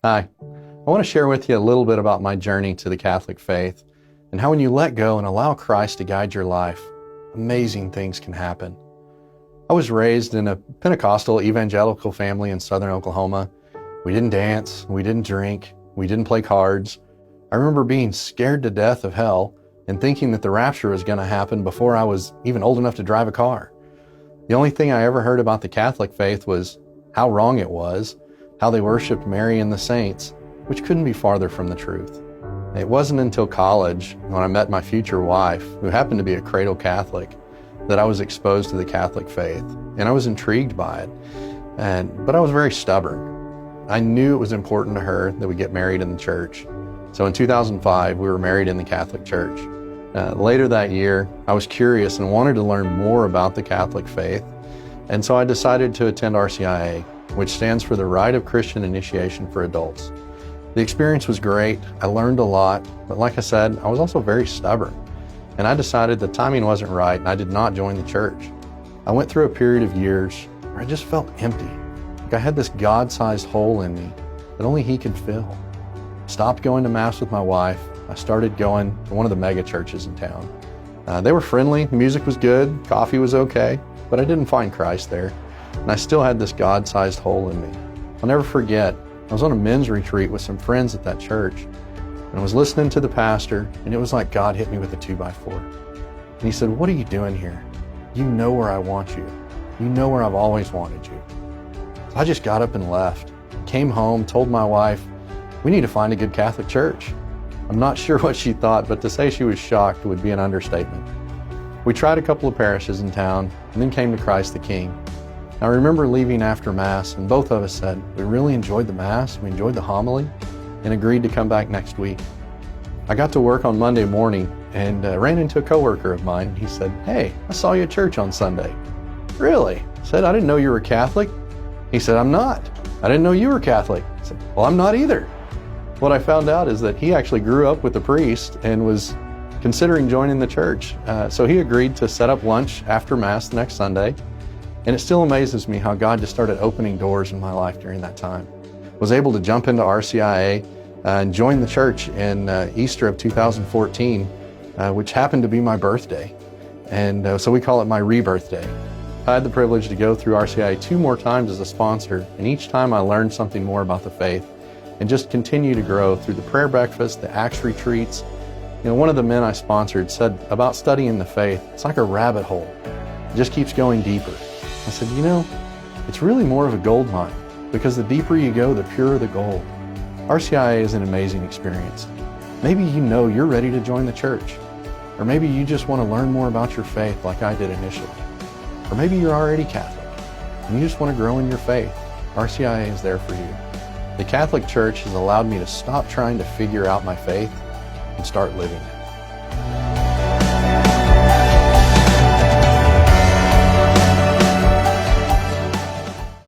Hi, I want to share with you a little bit about my journey to the Catholic faith and how when you let go and allow Christ to guide your life, amazing things can happen. I was raised in a Pentecostal evangelical family in southern Oklahoma. We didn't dance, we didn't drink, we didn't play cards. I remember being scared to death of hell and thinking that the rapture was going to happen before I was even old enough to drive a car. The only thing I ever heard about the Catholic faith was how wrong it was, how they worshiped Mary and the saints, which couldn't be farther from the truth. It wasn't until college, when I met my future wife, who happened to be a cradle Catholic, that I was exposed to the Catholic faith, and I was intrigued by it. But I was very stubborn. I knew it was important to her that we get married in the church. So in 2005, we were married in the Catholic Church. Later that year, I was curious and wanted to learn more about the Catholic faith, and so I decided to attend RCIA, which stands for the Rite of Christian Initiation for Adults. The experience was great. I learned a lot, but like I said, I was also very stubborn. And I decided the timing wasn't right, and I did not join the church. I went through a period of years where I just felt empty. Like I had this God-sized hole in me that only He could fill. Stopped going to Mass with my wife. I started going to one of the mega churches in town. They were friendly, the music was good, coffee was okay, but I didn't find Christ there. And I still had this God-sized hole in me. I'll never forget, I was on a men's retreat with some friends at that church, and I was listening to the pastor, and it was like God hit me with a 2x4. And he said, "What are you doing here? You know where I want you. You know where I've always wanted you." So I just got up and left. Came home, told my wife, "We need to find a good Catholic church." I'm not sure what she thought, but to say she was shocked would be an understatement. We tried a couple of parishes in town, and then came to Christ the King. I remember leaving after Mass, and both of us said, we really enjoyed the Mass, we enjoyed the homily, and agreed to come back next week. I got to work on Monday morning and ran into a coworker of mine. He said, "Hey, I saw you at church on Sunday." "Really?" I said, "I didn't know you were Catholic." He said, "I'm not." "I didn't know you were Catholic." I said, "Well, I'm not either." What I found out is that he actually grew up with a priest and was considering joining the church. So he agreed to set up lunch after Mass the next Sunday. And it still amazes me how God just started opening doors in my life during that time. Was able to jump into RCIA and join the church in Easter of 2014, which happened to be my birthday. And so we call it my rebirth day. I had the privilege to go through RCIA 2 more times as a sponsor, and each time I learned something more about the faith and just continue to grow through the prayer breakfast, the Acts retreats. You know, one of the men I sponsored said about studying the faith, it's like a rabbit hole. It just keeps going deeper. I said, you know, it's really more of a gold mine, because the deeper you go, the purer the gold. RCIA is an amazing experience. Maybe you know you're ready to join the church, or maybe you just want to learn more about your faith like I did initially, or maybe you're already Catholic and you just want to grow in your faith. RCIA is there for you. The Catholic Church has allowed me to stop trying to figure out my faith and start living it.